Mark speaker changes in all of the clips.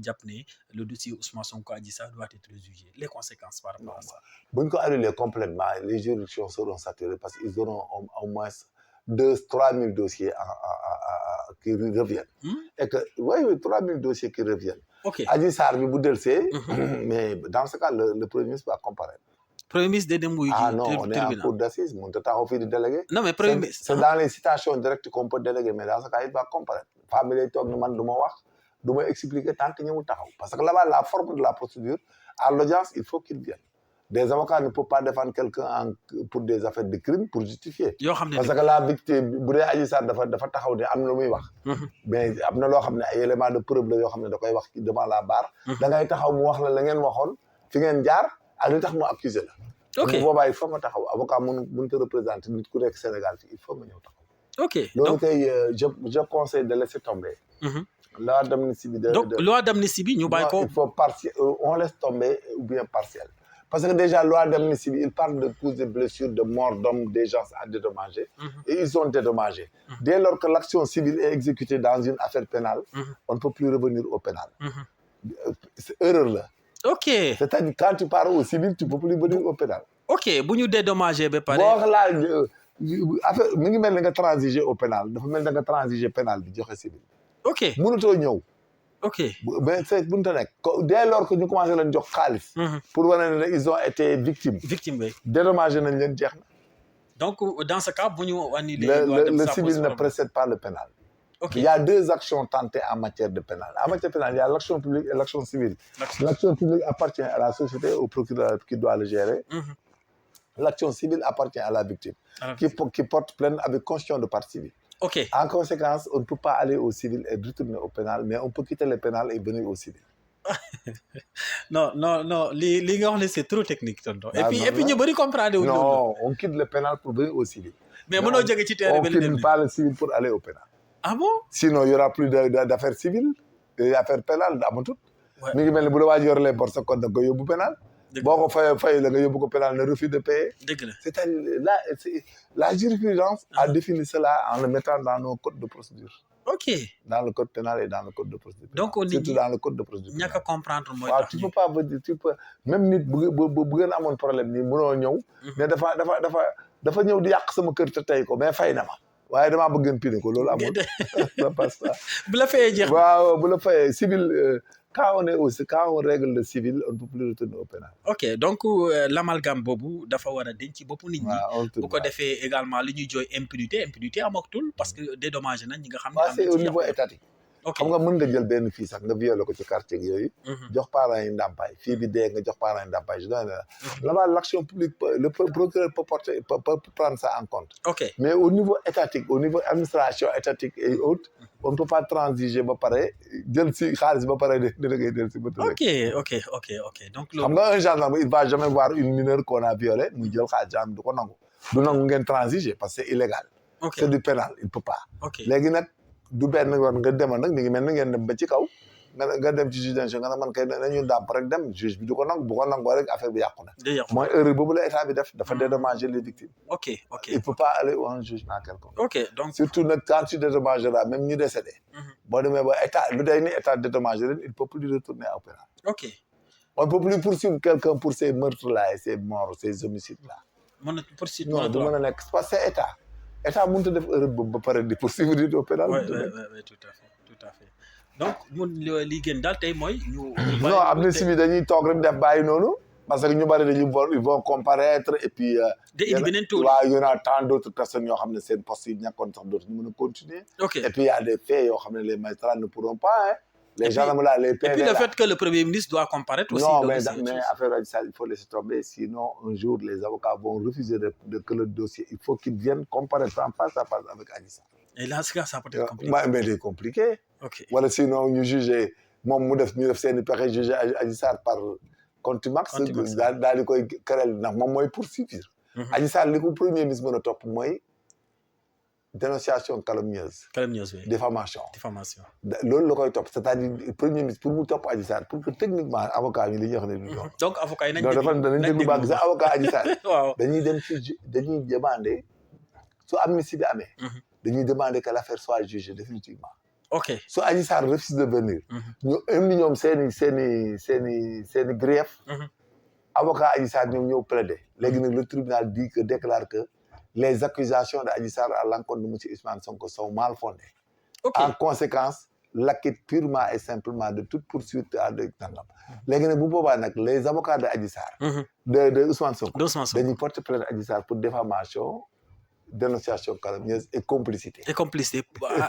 Speaker 1: jàpp ne le dossier Ousmane Sonko Adji Sarr doit être jugé les conséquences par rapport à ça.
Speaker 2: bu ñu ko annulé complètement les juridictions seront saturées parce qu'ils auront au moins 3 000 dossiers qui reviennent. Et que oui 3 000 dossiers qui reviennent.
Speaker 1: Ok.
Speaker 2: Adji Sarr bi bu delsee. Mais dans ce cas le premier ministre va comparaître.
Speaker 1: Premier ministre day dem wuyu ji
Speaker 2: non on est en cour d'assises mënut a taxaw fii di délégué.
Speaker 1: non mais premier ministre
Speaker 2: c'est dans les citations directes qu'on peut déléguer mais dans ce cas il va comparaître. Femme bi lay toog ne man du ma wax du ma expliquer tant que ñëwul taxaw parce que là-bas la forme de la procédure à l'audience il faut qu'il vienne. Des avocats ne peuvent pas défendre quelqu'un pour des affaires de crime pour justifier.
Speaker 1: yoo xam ne
Speaker 2: parce que la victime bu dee Adji Sarr dafa taxaw ne am na lu muy wax. mais am na loo xam ne ay éléments de preuve la yoo xam ne da koy wax devant la barre. da ngay taxaw mu wax la ngeen waxoon fi ngeen jaar ak li tax mu accusé la. ok bu boobaa il faut nga taxaw avocat mënut a représenter nit ku nekk Sénégal fii il faut nga ñëw taxaw.
Speaker 1: ok
Speaker 2: loolu tey je conseille de laisser tomber. loi d'amnistie bi
Speaker 1: donc loi d'amnistie bi ñu bàyyi ko.
Speaker 2: il faut on laisse tomber ou bien partiel. Parce que déjà, loi d'amnistie, il parle de causes de blessures, de morts d'hommes, des gens à dédommager. Et ils sont dédommagés. Dès lors que l'action civile est exécutée dans une affaire pénale, on ne peut plus revenir au pénal. C'est erreur là.
Speaker 1: Ok.
Speaker 2: C'est-à-dire quand tu pars au civil, tu ne peux plus revenir au pénal.
Speaker 1: Ok, si nous dédommagé, ben pareil.
Speaker 2: Bon, là, affaire, mi ngi mel ni nga transiger au pénal, dafa mel ni nga transiger pénal bi joxe civil.
Speaker 1: Ok.
Speaker 2: Mënutoo ñëw.
Speaker 1: Ok.
Speaker 2: Mais c'est mënut a nekk dès lors que ñu commencé leen jox xaalis. pour wane ne ils ont été victimes.
Speaker 1: Victimes bi.
Speaker 2: Dédommagé nañ leen jeex na.
Speaker 1: Donc dans ce cas bu ñu annulé.
Speaker 2: Le civil ne précède pas le pénal.
Speaker 1: Ok.
Speaker 2: Il y a 2 actions tentées en matière de pénal. En matière pénale, il y a l'action publique et l'action civile. L'action publique appartient à la société, au procureur qui doit le gérer. L'action civile appartient à la victime, qui porte plainte avec constitution de partie civile.
Speaker 1: Ok.
Speaker 2: En conséquence, on ne peut pas aller au civil et retourner au pénal, mais on peut quitter le pénal et venir au civil.
Speaker 1: non, li nga wax ne c'est trop technique tonton. Et puis ñu bari comprendre.
Speaker 2: Non, on quitte le pénal pour venir au civil.
Speaker 1: Mais mënoo jóge ci terrain bi.
Speaker 2: On quitte pas le civil pour aller au pénal.
Speaker 1: Ah bon?
Speaker 2: Sinon, il n'y aura plus d'affaires civiles, d'affaires pénales, amatul. Mi ngi mel ni bu la waa ji yor les borses kon da nga koy yóbbu pénal. boo ko fayee la nga yóbbu ko pénal ne refus de payer.
Speaker 1: dëgg la.
Speaker 2: C'est-à-dire la jurisprudence a défini cela en le mettant dans nos codes de procédure.
Speaker 1: Ok.
Speaker 2: Dans le code pénal et dans le code de procédure.
Speaker 1: Donc
Speaker 2: surtout dans le code de procédure.
Speaker 1: ñàkk a comprendre mooy
Speaker 2: waaw tu peux pas même nit bu ngeen amoon problème nii mënoo ñëw. mais dafa ñëw di yàq sama kër te tey ko mais fay na ma. waaye damaa bëgg ngeen pine ko loolu amul. ça passe pas.
Speaker 1: bu la fayee jeex.
Speaker 2: waaw bu la fayee civil. Quand on règle le civil, on ne peut plus retourner au pénal.
Speaker 1: Ok, donc l'amalgame bobu dafa wara denc bop nit ñi. Bu ko défé également li ñuy joy impunité amatul parce que dédommagé nañ ñi nga xam ne.
Speaker 2: C'est au niveau étatique. xam nga mën nga jël benn fii sax nga violé ko ci quartier yooyu. jox parents yi ndàmpaay fii bi dee nga jox parents yi ndàmpaay je donne là-bas l'action publique le procureur peut prendre ça en compte.
Speaker 1: Ok.
Speaker 2: Mais au niveau étatique au niveau administration étatique et autres on ne peut pas transiger ba pare jël si xaalis ba pare da ngay jël si ba.
Speaker 1: ok donc
Speaker 2: xam nga un gendarme il va jamais voir une mineure qu'on a violée muy jël xaalis gendarme du ko nangu ngeen transiger parce que c'est illégal. C'est du pénal il peut pas. Léegi nag du benn yoon nga demal nag mi ngi mel ni ngeen dem ba ci kaw nga dem ci juge d'instruction nga ne man kay nañu ndàmp rek dem juge bi du ko nangu bu ko nangoo rek affaire bi yàqu na. mooy erreur boobu la état bi def dafa dédommager les victimes.
Speaker 1: ok
Speaker 2: il peut pas aller à un jugement quelconque.
Speaker 1: ok donc
Speaker 2: surtout nag quand tu dédommageras même ñi décédé. boo demee ba état lu day ni état dédommagé leen il peut plus retourner au pénal.
Speaker 1: ok
Speaker 2: on peut plus poursuivre quelqu'un pour ces meurtres là et ces morts ces homicides là.
Speaker 1: mën na poursuivre
Speaker 2: non du mën a nekk parce que c'est état mënut a def erreur boobu ba pare di poursuivre nit au pénal.
Speaker 1: oui tout à fait donc mun li gën daal tey mooy ñu.
Speaker 2: non amnistie bi dañuy toog rek def bàyyi noonu parce que ñu bari ils vont comparaître et puis.
Speaker 1: de indi beneen tool
Speaker 2: waaw y en a tant d'autres personnes yoo xam ne seen poste yi ñàkkoon sax dootuñu mën a continuer.
Speaker 1: ok
Speaker 2: et puis y a des faits yoo xam ne les magistrats ne pourront pas les gendarmes là les PV
Speaker 1: et puis le fait que le premier ministre doit comparaître aussi.
Speaker 2: Non, mais affaire Adji Sarr, il faut laisser tomber. Sinon, un jour, les avocats vont refuser que le dossier. Il faut qu'ils viennent comparaître en face à face avec Adji Sarr.
Speaker 1: Et là, ça peut être compliqué.
Speaker 2: Mais c'est compliqué.
Speaker 1: Ok.
Speaker 2: Voilà, sinon, nous jugeons, ñu def seen pexe juger Adji Sarr par contumace. daal di koy querelle ndax moom mooy poursuivre. Adji Sarr li ko premier ministre mën a topp mooy dénonciation calomnieuse.
Speaker 1: Oui.
Speaker 2: Diffamation.
Speaker 1: Loolu
Speaker 2: la koy topp c'est-à-dire premier ministre pour mu topp Adji Sarr pour que techniquement avocat yi li ñuy wax ne du doon.
Speaker 1: donc avocat yi nañ
Speaker 2: déglu baax sax avocat Adji Sarr. waaw dañuy dem dañuy demander su amnistie bi amee. dañuy demander que l'affaire soit jugée définitivement.
Speaker 1: ok
Speaker 2: su Adji Sarr refuse de venir. ñu indi ñoom seeni grief. avocat Adji Sarr ñoom ñëw plaider. léegi nag le tribunal déclare que les accusations de Adji Sarr à l'encontre de monsieur Ousmane Sonko sont mal fondées. En conséquence l'acquitte purement et simplement de toute poursuite à de nangam. léegi nag bu boobaa nag les avocats de Adji Sarr. de Ousmane Sonko. dañuy porter plainte Adji Sarr pour diffamation, dénonciation calomnieuse et complicité.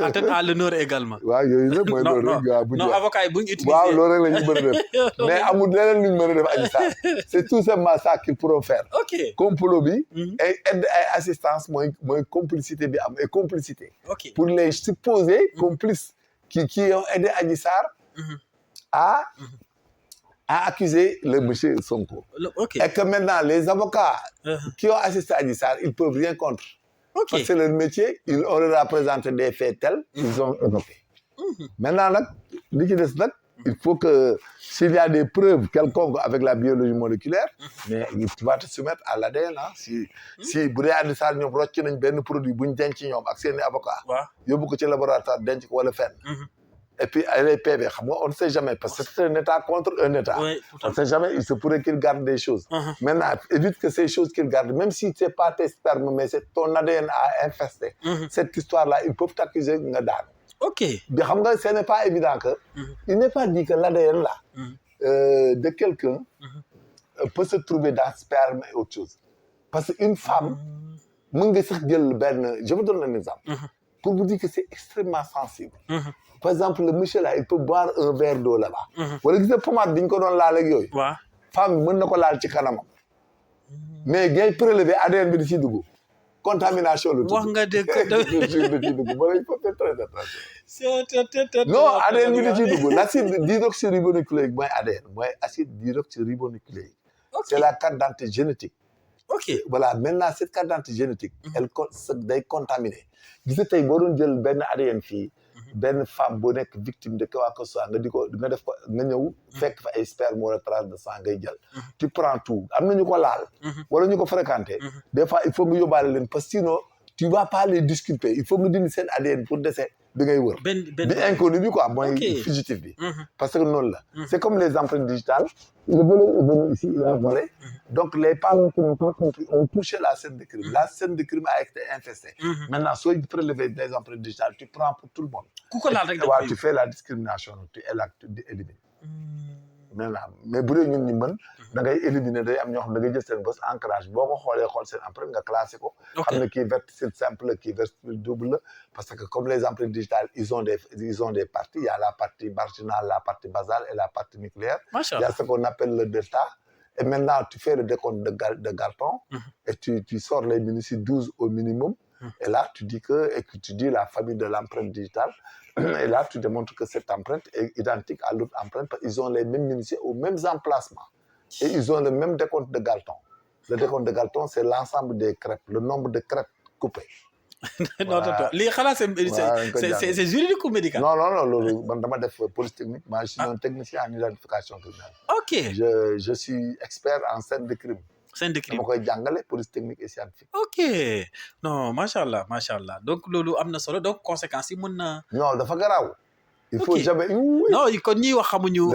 Speaker 1: Atteinte à l'honneur également.
Speaker 2: waaw yooyu nag mooy loolu rek.
Speaker 1: non avocat yi bu ñu utiliser.
Speaker 2: waaw loolu rek la ñu mën a def mais amul leneen lu ñu mën a def Adji Sarr. c'est tout simplement ça qu'ils pourront faire.
Speaker 1: ok
Speaker 2: complot bi. et aide et assistance mooy complicité bi am et complicité.
Speaker 1: ok
Speaker 2: pour les supposés complices qui ont aidé Adji Sarr. à accuser le monsieur Sonko. Et que maintenant les avocats. qui ont assisté à Adji Sarr ils peuvent rien contre. Parce que c'est leur métier, on leur a présenté des faits tels, ils ont évoqué. Maintenant, il faut que s'il y a des preuves quelconques avec la biologie moléculaire, mais tu vas te soumettre à l'ADN. Si vous avez un produit, vous avez un avocat, vous avez un laboratoire, vous avez un et puis, les PV, on ne sait jamais, parce que c'est un État contre un État.
Speaker 1: Oui,
Speaker 2: on ne sait jamais, il se pourrait qu'il garde des choses. Maintenant, évite que ces choses qu'il garde, même si ce n'est pas tes spermes, mais c'est ton ADN à infester. Cette histoire-là, ils peuvent t'accuser de d'âne.
Speaker 1: Ok.
Speaker 2: Ce n'est pas évident que... Il n'est pas dit que l'ADN-là, de quelqu'un, peut se trouver dans le sperme et autre chose. Parce qu'une femme, je vous donne un exemple. Pour vous dire que c'est extrêmement sensible. Par exemple, le monsieur là, il peut boire un verre d'eau là-bas. Wala gis nga pommade bi ñu ko doon laal ak yooyu.
Speaker 1: waaw
Speaker 2: femme bi mën na ko laal ci kanamam. mais ngay prélever ADN bi di ci dugg. contamination la.
Speaker 1: wax nga dëgg
Speaker 2: il faut faire très attention. non ADN bi di ci dugg l'acide désoxyribonucléique mooy ADN mooy acide désoxyribonucléique. c'est la carte d'identité génétique.
Speaker 1: ok
Speaker 2: voilà maintenant cette carte d'identité génétique. elle day contaminé. gis nga tey boo doon jël benn ADN fii. benn femme boo nekk victime de quoi que ce soit nga def ko nga ñëw fekk fa ay sperme wala trace de sang ngay jël. tu prends tout am na ñu ko laal. wala ñu ko fréquenté. des fois il faut nga yóbbaale leen parce que sinon tu vas pas les disculper il faut nga dindi seen ADN pour décès bi ngay wër. bi inconnu bi quoi mooy fugitif bi. parce que noonu la. c'est comme les empreintes digitales. Le voleur est venu ici, il a volé. Donc, les parents qui n'ont pas compris ont touché la scène de crime. La scène de crime a été infestée. Maintenant, soit tu préleves des empreintes digitales, tu prends pour tout le monde. Tu fais la discrimination, tu élimines. Maintenant, mais bu dee ñun ñi mën da ngay éliminer day am ñoo xam da ngay jël seen bos ancrage boo ko xoolee xool seen empreinte nga classé ko. xam ne kii verticille simple kii verticille double parce que comme les empreintes digitales ils ont des parties il y a la partie marginale la partie basale et la partie nucléaire. Il y a ce qu'on appelle le delta. Et maintenant tu fais le décompte de Galton et tu sors les minuties 12 au minimum. Et là tu dis la famille de l'empreinte digitale. Et là, tu démontres que cette empreinte est identique à l'autre empreinte parce qu'ils ont les mêmes munitions aux mêmes emplacements. Et ils ont le même décompte de Galton. Le décompte de Galton, c'est l'ensemble des crêpes, le nombre de crêpes coupées.
Speaker 1: Non, c'est juridique ou médical?
Speaker 2: Non, je suis police technique. Moi, je suis un technicien en identification criminelle.
Speaker 1: Ok.
Speaker 2: Je suis expert en scène de crime.
Speaker 1: Scène de crime.
Speaker 2: dama koy jàngale police technique et scientifique.
Speaker 1: ok non macha allah donc loolu am na solo donc conséquences yi mën na.
Speaker 2: non dafa garaaw. il faut jamais.
Speaker 1: non kon ñiy wax xamuñu.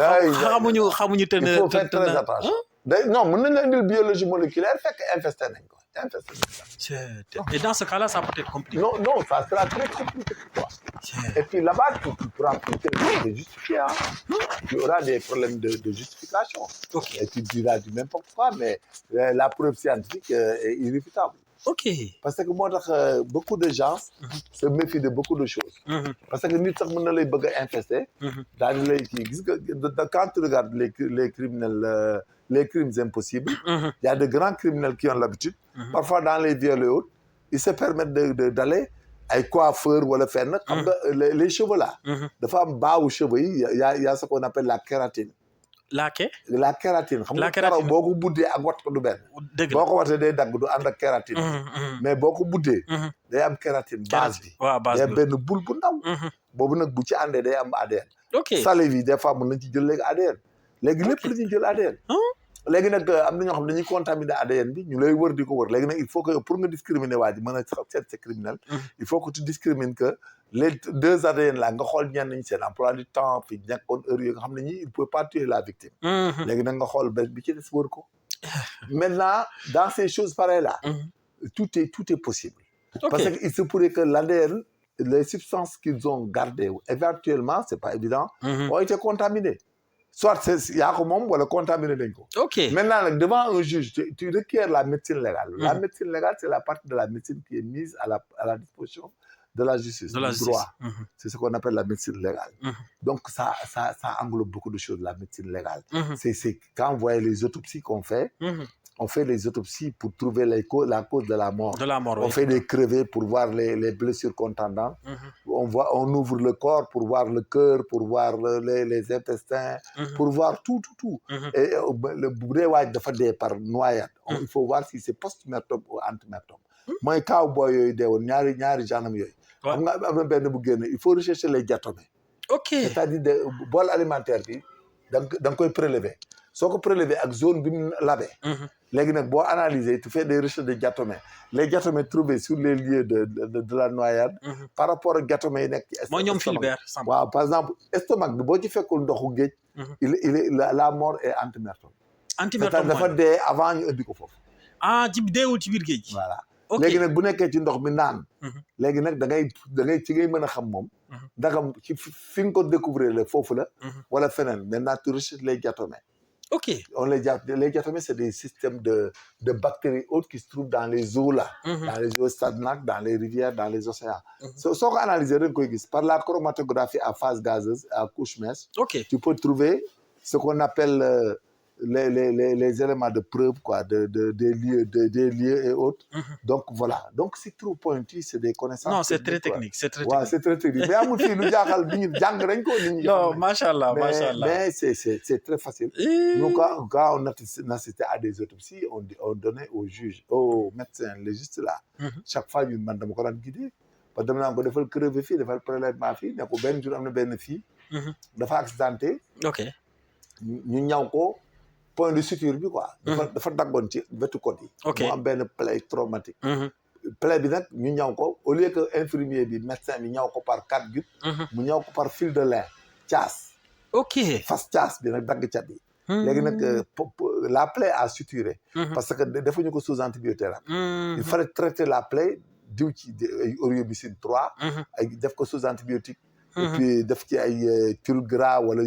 Speaker 1: te ne
Speaker 2: il faut faire très attention. non mën nañ la indil biologie moléculaire fekk infesté nañ ko.
Speaker 1: Et dans ce cas-là, ça peut être compliqué.
Speaker 2: Non, ça sera très compliqué pour toi. Et puis là-bas, tu pourras de justifier. Hein. Tu auras des problèmes de justification.
Speaker 1: Okay.
Speaker 2: Et tu diras du n'importe quoi, mais la preuve scientifique est irréfutable.
Speaker 1: Ok.
Speaker 2: Parce que moi, beaucoup de gens se méfient de beaucoup de choses. Parce que nous sommes infestés. Quand tu regardes les criminels, les crimes impossibles, il y a de grands criminels qui ont l'habitude. Parfois, dans les viols et autres, ils se permettent d'aller à coiffeur ou à faire les cheveux là. De femmes bas aux cheveux, il y a ce qu'on appelle la kératine.
Speaker 1: La
Speaker 2: kératine.
Speaker 1: La kératine.
Speaker 2: Beaucoup boudé à droite du ben. Beaucoup watté day dag du and ak kératine. Mais beaucoup boudé day am kératine base bi. Il y a ben boule bu ndaw. Bobu nak bu ci andé day am ADN.
Speaker 1: OK.
Speaker 2: Salive des fois mën nañ ci jël légui ADN. Légui lepp li ñu jël ADN. léegi nag am na ñoo xam ne dañuy contaminer ADN bi ñu lay wër di ko wër léegi nag il faut que pour nga discriminer waa ji mën a seet c'est criminel il faut que tu discrimines que les 2 ADN là nga xool ñenn ñi seen emploi du temps fi nekkoon heure yi nga xam ne ñi il ne pouvait pas tuer la victime léegi nag nga xool bés bi ci des wër ko maintenant dans ces choses pareilles là tout est possible parce que il se pourrait que l'ADN les substances qu'ils ont gardées éventuellement c'est pas évident ont été contaminées soit c'est yaa ko moom wala contaminé nañ ko. Maintenant nag devant un juge tu requiers la médecine légale. La médecine légale c'est la partie de la médecine qui est mise à la disposition de la justice. Du droit. C'est ce qu'on appelle la médecine légale. Donc ça englobe beaucoup de choses la médecine légale. C'est quand vous voyez les autopsies qu'on fait. On fait les autopsies pour trouver la cause de la mort. On fait des crevés pour voir les blessures contendantes. On ouvre le corps pour voir le cœur, pour voir les intestins, pour voir tout. Et bu dee waaj dafa dee par noyade. Il faut voir si c'est post-mortem ou ante-mortem. Mooy cowboy yooyu dee woon ñaari gendarme yooyu. Xam nga am na benn bu génn il faut rechercher les diatomées. C'est-à-dire bol alimentaire bi da nga koy prélever. Soo ko prélever ak zone bi mu labee. Léegi nag boo analyser tu fais des recherches de diatomées les diatomées trouvées sur les lieux de la noyade par rapport ak diatomées yi nekk ci
Speaker 1: mooy ñoom Philibert
Speaker 2: waaw par exemple estomac bi boo ci fekkul ndoxu géej il est la mort est ante-mortem dafa dee avant ñu indi ko foofu
Speaker 1: ci deewul ci biir géej
Speaker 2: voilà léegi nag bu nekkee ci ndox mi naan léegi nag da ngay ci ngay mën a xam moom ndagam ci fi nga ko découvrir la foofu la wala feneen maintenant tu recherches les diatomées. Les diatomées, c'est des systèmes de bactéries hautes qui se trouvent dans les eaux là, dans les eaux stagnantes, dans les rivières, dans les océans. Soo ko analyser rek koy gis par la chromatographie à phase gazeuse, à couche mince, tu peux trouver ce qu'on appelle les éléments de preuve quoi, des lieux et autres. Donc voilà, donc c'est trop pointu, c'est des connaissances.
Speaker 1: Non, c'est très technique, c'est très
Speaker 2: technique. C'est très technique. Mais amul fii lu jaaxal bi ñu jàng nañ ko nit ñi.
Speaker 1: Non, machallah.
Speaker 2: Mais c'est très facile. Nous quand on assistait à des autopsies, on donnait au juge, au médecin légiste là. Chaque fois ñun man dama ko daan guider. Parce que dama naan ko defal crevé fii, defal prélèvement fii, ne ko benn jour am na benn fii. Dafa accidenté. ñu ñaw ko. Point de suture bi quoi. dafa daggoon ci wetu côté yi. mu am benn plaie traumatique. plaie bi nag ñu ñaw ko au lieu que infirmier bi médecin bi ñaw ko par 4 gouttes. mu ñaw ko par fil de lin caas. fas caas bi nag dagg cat yi. léegi nag la plaie a suturé. parce que defuñu ko sous antibiothérapie. il fallait traiter la plaie diw ci ay Oriobicine 3. ay def ko sous antibiotique. et puis def ci ay thioul gras wala.